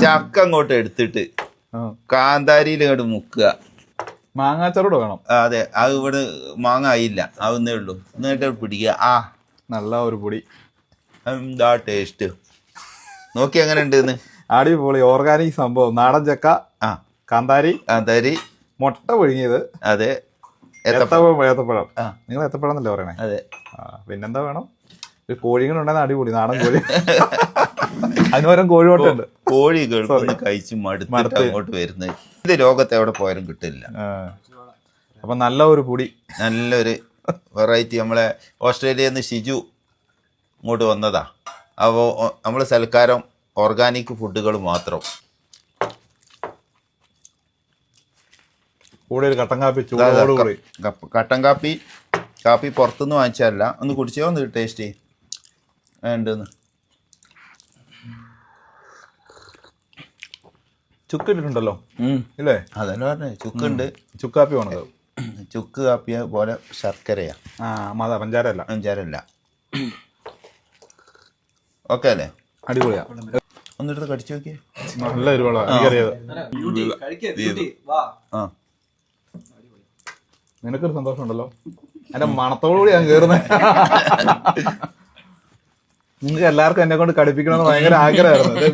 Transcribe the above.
ചക്ക അങ്ങോട്ട് എടുത്തിട്ട് കാന്താരിയിൽ ഇങ്ങോട്ട് മുക്കുക. മാങ്ങാച്ചാറോട് വേണം. അതെ, അത് ഇവിടെ മാങ്ങ ആയില്ല, ആവുന്നേ ഉള്ളൂ. എന്നിട്ട് പിടിക്കുക. നല്ല ഒരു പൊടി. എന്താ ടേസ്റ്റ് നോക്കി എങ്ങനെ ഉണ്ടെന്ന്. അടിപൊളി ഓർഗാനിക് സംഭവം. നാടൻ ചക്ക, കാന്താരി, മുട്ട പുഴുങ്ങിയത്, അതെ, ഏത്തപ്പഴം. നിങ്ങൾ ഏത്തപ്പഴം എന്നല്ലേ പറയണേ? അതെ. പിന്നെന്താ വേണം? ഒരു കോഴികളുണ്ടെന്ന് അടിപൊളി നാടൻ കോഴി. അതിനുപരം കോഴിമുട്ടുണ്ട്. കോഴി ഗൾഫിന്ന് കഴിച്ച് മടുത്തിട്ട് അങ്ങോട്ട് വരുന്നത്. ഇത് ലോകത്ത് എവിടെ പോയാലും കിട്ടില്ല. അപ്പൊ നല്ല ഒരു പൊടി, നല്ലൊരു വെറൈറ്റി. നമ്മളെ ഓസ്ട്രേലിയയിൽ നിന്ന് ഷിജു ഇങ്ങോട്ട് വന്നതാ. അപ്പോൾ നമ്മളെ സൽക്കാരം ഓർഗാനിക് ഫുഡുകൾ മാത്രം. കൂടെ ഒരു കട്ടൻ കാപ്പി. കട്ടൻ കാപ്പി പുറത്തുനിന്ന് വാങ്ങിച്ചതല്ല. ഒന്ന് കുടിച്ചോ, ഒന്ന് ടേസ്റ്റ് ഉണ്ടെന്ന്. ചുക്കിട്ടുണ്ടല്ലോ ഇല്ലേ? അതന്നെ പറഞ്ഞേ, ചുക്കുണ്ട്. ചുക്കാപ്പി വേണത്. ചുക്ക് കാപ്പിയ പോലെ ശർക്കരയാ, പഞ്ചാരല്ല. ഓക്കെ അല്ലേ? അടിപൊളിയാ. ഒന്നെടുത്ത് കടിച്ചു നോക്കിയേ. നല്ല എരിവാണ്, എനിക്കറിയാം. നിനക്കൊരു സന്തോഷം ഉണ്ടല്ലോ, എന്റെ മണത്തോടുകൂടി ഞാൻ കേറുന്നേ. നിങ്ങൾക്ക് എല്ലാവർക്കും എന്നെ കൊണ്ട് കടിപ്പിക്കണമെന്ന് ഭയങ്കര ആഗ്രഹമായിരുന്നു.